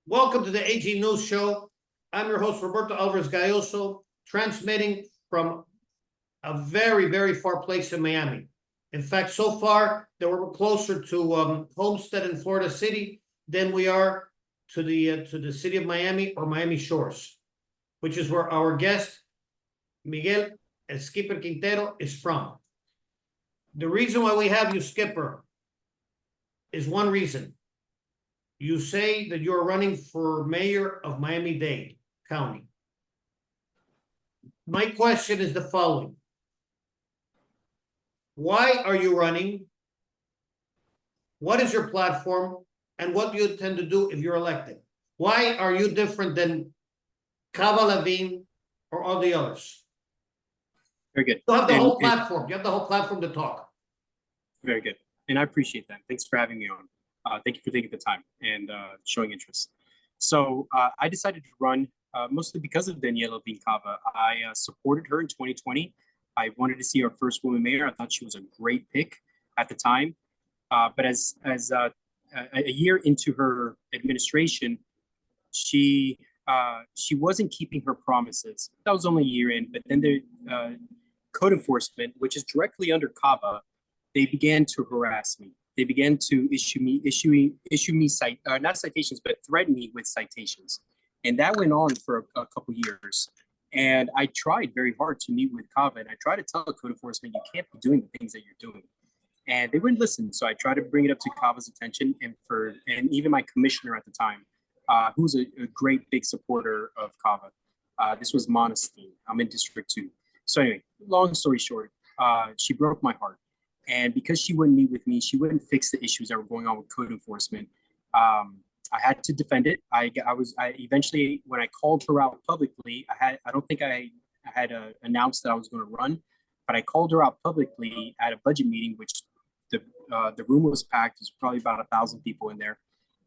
Welcome to the AG News Show. I'm your host, Roberto Alvarez-Galloso, transmitting from a very, very far place in Miami. In fact, so far that we're closer to Homestead in Florida City than we are to the city of Miami or Miami Shores, which is where our guest, Miguel, El Skipper Quintero, is from. The reason why we have you, Skipper, is one reason. You say that you're running for mayor of Miami-Dade County. My question is the following. Why are you running? What is your platform? And what do you intend to do if you're elected? Why are you different than Cava Levine or all the others? Very good. You have the whole platform. You have the whole platform to talk. Very good. And I appreciate that. Thanks for having me on. Thank you for taking the time and showing interest. So I decided to run mostly because of Daniela Vincava. I supported her in 2020. I wanted to see our first woman mayor. I thought she was a great pick at the time. But as a year into her administration, she wasn't keeping her promises. That was only a year in, but then the code enforcement, which is directly under Cava, they began to harass me. They began to issue me not citations, but threaten me with citations. And that went on for a couple years. And I tried very hard to meet with Cava, and I tried to tell code enforcement, you can't be doing the things that you're doing. And they wouldn't listen. So I tried to bring it up to Cava's attention and even my commissioner at the time, who's a great big supporter of Cava. This was Monestein. I'm in District 2. So anyway, long story short, she broke my heart. And because she wouldn't meet with me, she wouldn't fix the issues that were going on with code enforcement. I had to defend it. I eventually, when I called her out publicly, I don't think I had announced that I was going to run, but I called her out publicly at a budget meeting, which the room was packed. There's probably about 1,000 people in there,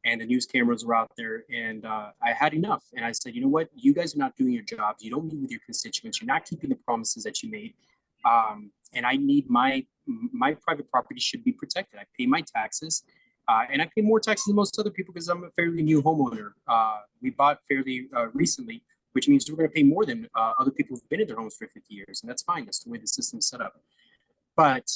and the news cameras were out there. And I had enough. And I said, you know what? You guys are not doing your jobs. You don't meet with your constituents. You're not keeping the promises that you made. And I need my private property should be protected. I pay my taxes, and I pay more taxes than most other people because I'm a fairly new homeowner. We bought fairly recently, which means we're going to pay more than other people who've been in their homes for 50 years, and that's fine. That's the way the system's set up. But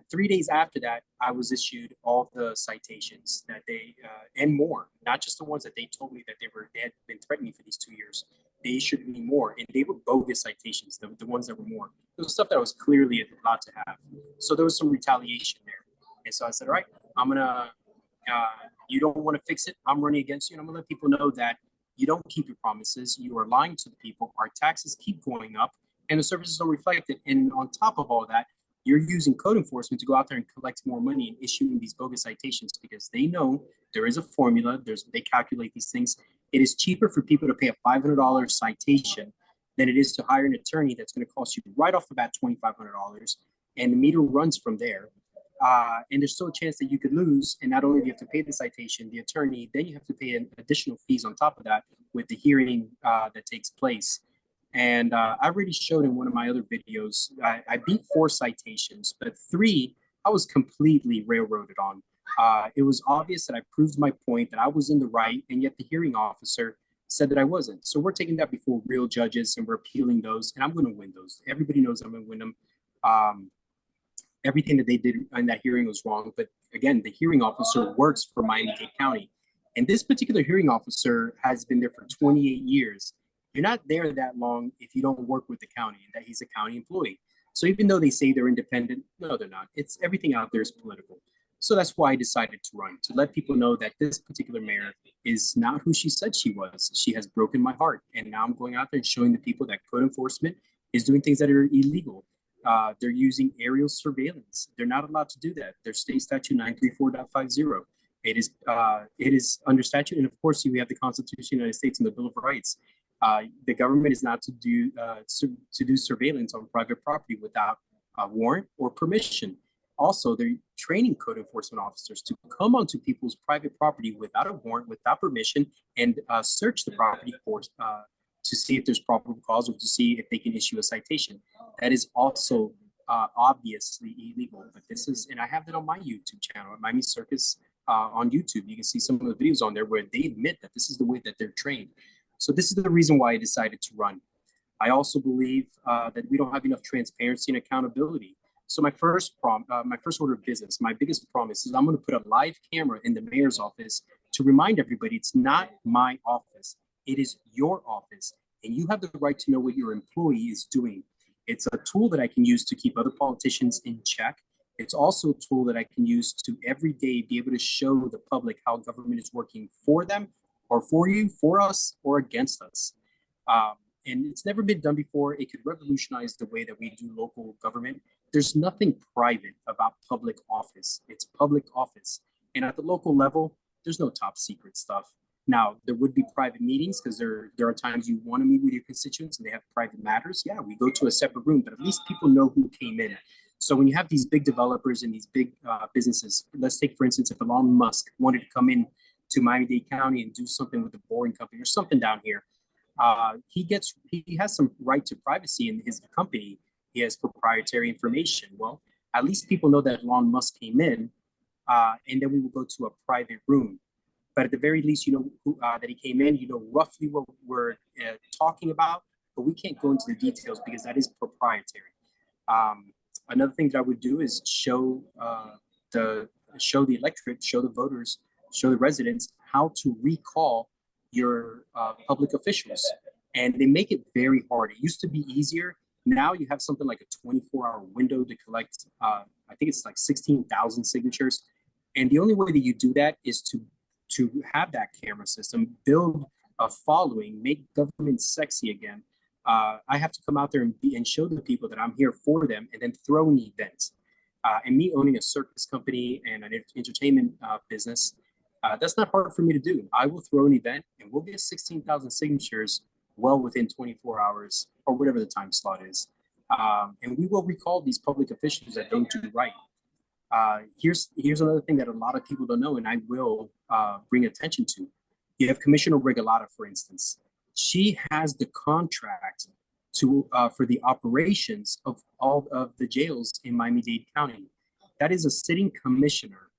3 days after that, I was issued all the citations that they and more, not just the ones that they told me that they had been threatening me for these 2 years. They issued me more, and they were bogus citations, the ones that were more. It was stuff that I was clearly allowed to have. So there was some retaliation there. And so I said, all right, I'm going to, you don't want to fix it. I'm running against you. And I'm going to let people know that you don't keep your promises. You are lying to the people. Our taxes keep going up, and the services don't reflect it. And on top of all that, you're using code enforcement to go out there and collect more money and issuing these bogus citations because they know there is a formula. They calculate these things. It is cheaper for people to pay a $500 citation than it is to hire an attorney that's going to cost you right off the bat $2,500. And the meter runs from there. And there's still a chance that you could lose. And not only do you have to pay the citation, the attorney, then you have to pay additional fees on top of that with the hearing that takes place. And I already showed in one of my other videos, I beat 4 citations, but 3, I was completely railroaded on. It was obvious that I proved my point, that I was in the right, and yet the hearing officer said that I wasn't. So we're taking that before real judges, and we're appealing those, and I'm going to win those. Everybody knows I'm going to win them. Everything that they did in that hearing was wrong. But again, the hearing officer works for Miami-Dade County. And this particular hearing officer has been there for 28 years. You're not there that long if you don't work with the county and that he's a county employee. So even though they say they're independent, no, they're not. It's everything out there is political. So that's why I decided to run, to let people know that this particular mayor is not who she said she was. She has broken my heart. And now I'm going out there and showing the people that code enforcement is doing things that are illegal. They're using aerial surveillance. They're not allowed to do that. There's state statute 934.50. It is under statute. And of course, we have the Constitution of the United States and the Bill of Rights. The government is not to do surveillance on private property without a warrant or permission. Also, they're training code enforcement officers to come onto people's private property without a warrant, without permission, and search the property to see if there's probable cause or to see if they can issue a citation. That is also obviously illegal. But this is, and I have that on my YouTube channel at Miami Circus on YouTube. You can see some of the videos on there where they admit that this is the way that they're trained. So this is the reason why I decided to run. I also believe that we don't have enough transparency and accountability. So my first order of business, my biggest promise is I'm going to put a live camera in the mayor's office to remind everybody it's not my office. It is your office, and you have the right to know what your employee is doing. It's a tool that I can use to keep other politicians in check. It's also a tool that I can use to every day be able to show the public how government is working for them or for you, for us, or against us. And it's never been done before. It could revolutionize the way that we do local government. There's nothing private about public office. It's public office. And at the local level, there's no top secret stuff. Now, there would be private meetings because there are times you want to meet with your constituents and they have private matters. Yeah, we go to a separate room, but at least people know who came in. So when you have these big developers and these big businesses, let's take, for instance, if Elon Musk wanted to come in to Miami-Dade County and do something with the boring company or something down here, he has some right to privacy in his company. He has proprietary information. Well, at least people know that Elon Musk came in, and then we will go to a private room. But at the very least, you know that he came in, you know roughly what we're talking about, but we can't go into the details because that is proprietary. Another thing that I would do is show the electorate, show the voters, show the residents how to recall your public officials. And they make it very hard. It used to be easier. Now you have something like a 24-hour window to collect, I think it's like 16,000 signatures. And the only way that you do that is to have that camera system, build a following, make government sexy again. I have to come out there and show the people that I'm here for them, and then throw an event. And me owning a circus company and an entertainment business, that's not hard for me to do. I will throw an event and we'll get 16,000 signatures well within 24 hours or whatever the time slot is. And we will recall these public officials that don't do right. Here's another thing that a lot of people don't know, and I will bring attention to. You have Commissioner Regalata, for instance. She has the contract for the operations of all of the jails in Miami-Dade County. That is a sitting commissioner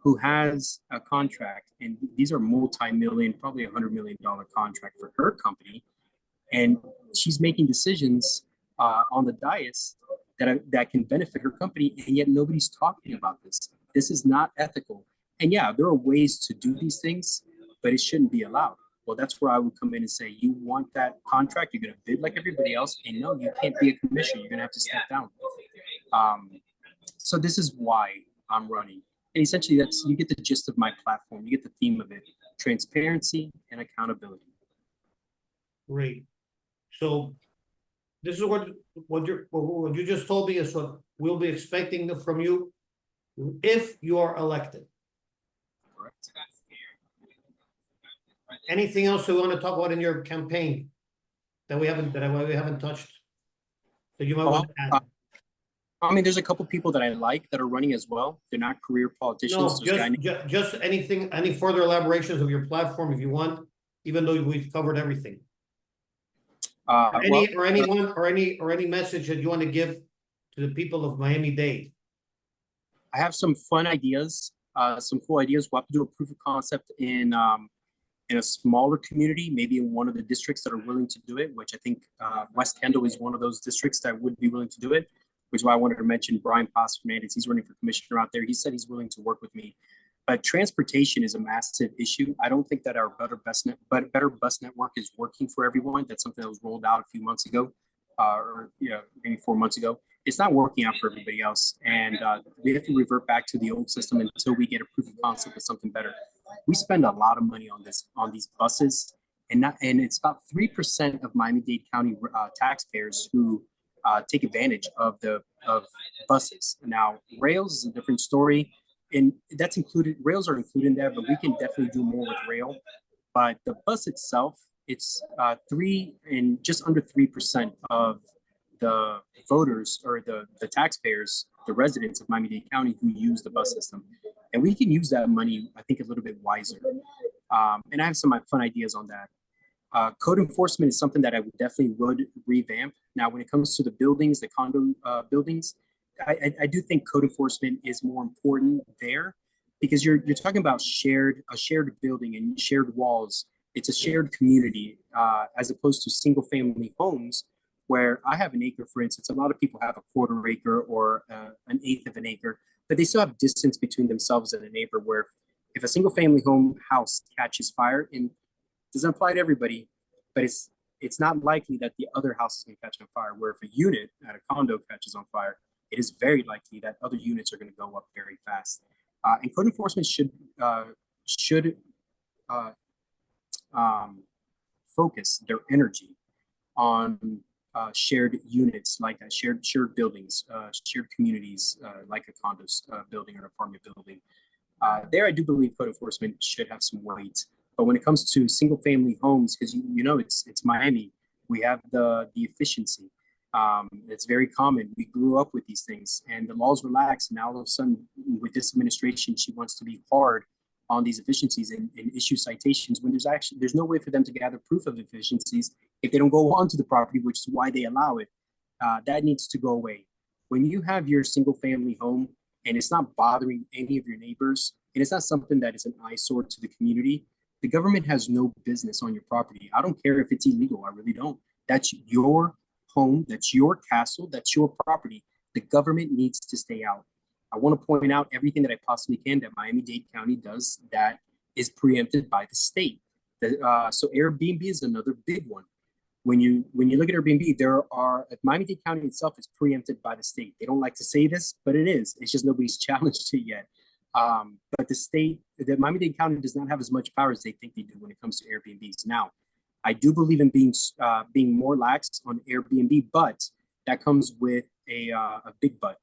who has a contract, and these are multi-million, probably $100 million contract for her company. And she's making decisions on the dais that can benefit her company, and yet nobody's talking about this. This is not ethical. And yeah, there are ways to do these things, but it shouldn't be allowed. Well, that's where I would come in and say, you want that contract, you're going to bid like everybody else, and no, you can't be a commissioner. You're going to have to step down. So this is why I'm running. And essentially, you get the gist of my platform. You get the theme of it: transparency and accountability. Great. So this is what you just told me is what we'll be expecting from you if you are elected. Correct. Anything else you want to talk about in your campaign that we haven't touched that you might want to add? I mean, there's a couple people that I like that are running as well. They're not career politicians. No, just anything, any further elaborations of your platform if you want, even though we've covered everything. Any message that you want to give to the people of Miami-Dade? I have some fun ideas, some cool ideas. We'll have to do a proof of concept in a smaller community, maybe in one of the districts that are willing to do it, which I think West Kendall is one of those districts that would be willing to do it, which is why I wanted to mention Brian Paz Fernandez. He's running for commissioner out there. He said he's willing to work with me. But transportation is a massive issue. I don't think that our better bus network is working for everyone. That's something that was rolled out a few months ago, or maybe 4 months ago. It's not working out for everybody else, and we have to revert back to the old system until we get a proof of concept of something better. We spend a lot of money on these buses, and it's about 3% of Miami-Dade County taxpayers who take advantage of buses. Now, rails is a different story. And that's included, rails are included in there, but we can definitely do more with rail. But the bus itself, it's just under 3% of the voters or the taxpayers, the residents of Miami-Dade County who use the bus system. And we can use that money, I think, a little bit wiser. And I have some fun ideas on that. Code enforcement is something that I definitely would revamp. Now, when it comes to the buildings, the condo buildings, I do think code enforcement is more important there. because you're talking about a shared building and shared walls. It's a shared community, as opposed to single family homes where I have an acre, for instance. A lot of people have a quarter acre or an eighth of an acre, but they still have distance between themselves and a neighbor. Where if a single family home house catches fire, and doesn't apply to everybody, but it's not likely that the other house is going to catch on fire. Where if a unit at a condo catches on fire, it is very likely that other units are going to go up very fast. And code enforcement should uh, focus their energy on shared units, like shared buildings, shared communities, like a condos building or an apartment building. There, I do believe code enforcement should have some weight. But when it comes to single family homes, because you know it's Miami, we have the efficiency. It's very common. We grew up with these things, and the laws relax. Now all of a sudden, with this administration, she wants to be hard on these efficiencies and issue citations when there's no way for them to gather proof of efficiencies if they don't go onto the property, which is why they allow it. That needs to go away. When you have your single family home and it's not bothering any of your neighbors, and it's not something that is an eyesore to the community, the government has no business on your property. I don't care if it's illegal. I really don't. That's your home. That's your castle. That's your property. The government needs to stay out. I want to point out everything that I possibly can that Miami-Dade County does that is preempted by the state. So Airbnb is another big one. When you look at Airbnb, Miami-Dade County itself is preempted by the state. They don't like to say this, but it is. It's just nobody's challenged it yet. But the Miami-Dade County does not have as much power as they think they do when it comes to Airbnbs. Now, I do believe in being more lax on Airbnb, but that comes with a big but.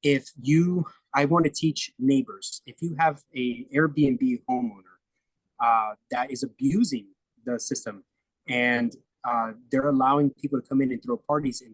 I want to teach neighbors, if you have a Airbnb homeowner that is abusing the system and they're allowing people to come in and throw parties, and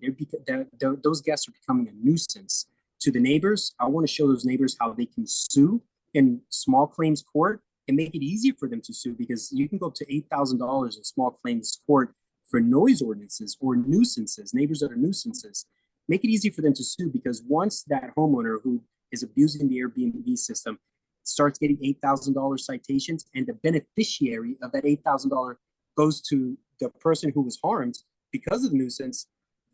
those guests are becoming a nuisance to the neighbors, I want to show those neighbors how they can sue in small claims court and make it easier for them to sue, because you can go up to $8,000 in small claims court for noise ordinances or nuisances, neighbors that are nuisances. Make it easy for them to sue, because once that homeowner who is abusing the Airbnb system starts getting $8,000 citations, and the beneficiary of that $8,000 goes to the person who was harmed because of the nuisance,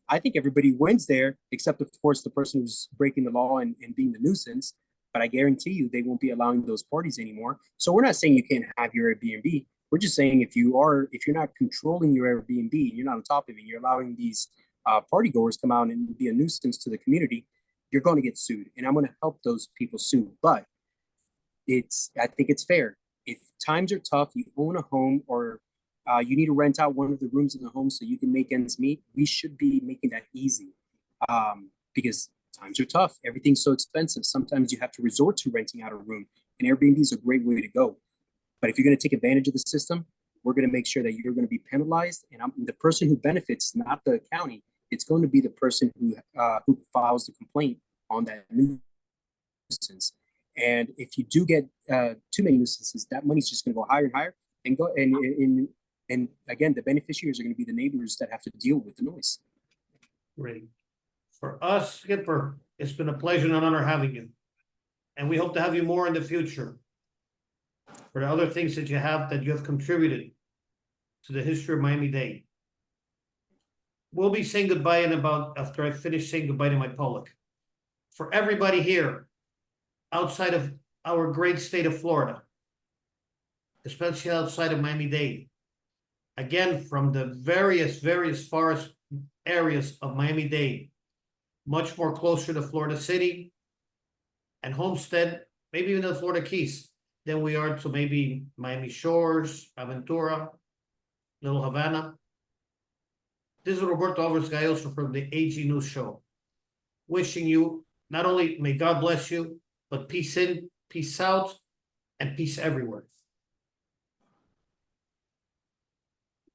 I think everybody wins there, except of course the person who's breaking the law and being the nuisance. But I guarantee you they won't be allowing those parties anymore. So we're not saying you can't have your Airbnb. We're just saying if you're not controlling your Airbnb, you're not on top of it, you're allowing these party goers come out and be a nuisance to the community, you're going to get sued. And I'm going to help those people sue. But I think it's fair. If times are tough, you own a home, or you need to rent out one of the rooms in the home so you can make ends meet, we should be making that easy, because times are tough. Everything's so expensive. Sometimes you have to resort to renting out a room, and Airbnb is a great way to go. But if you're going to take advantage of the system, we're going to make sure that you're going to be penalized, and the person who benefits, not the county. It's going to be the person who files the complaint on that nuisance. And if you do get too many nuisances, that money's just going to go higher and higher, and again, the beneficiaries are going to be the neighbors that have to deal with the noise. Great. For us, Skipper, it's been a pleasure and an honor having you. And we hope to have you more in the future for the other things that you have contributed to the history of Miami-Dade. We'll be saying goodbye after I finish saying goodbye to my public. For everybody here, outside of our great state of Florida, especially outside of Miami-Dade, again, from the various forest areas of Miami-Dade, much more closer to Florida City and Homestead, maybe even the Florida Keys, than we are to maybe Miami Shores, Aventura, Little Havana. This is Roberto Alvarez-Galloso from the AG News Show. Wishing you not only may God bless you, but peace in, peace out, and peace everywhere.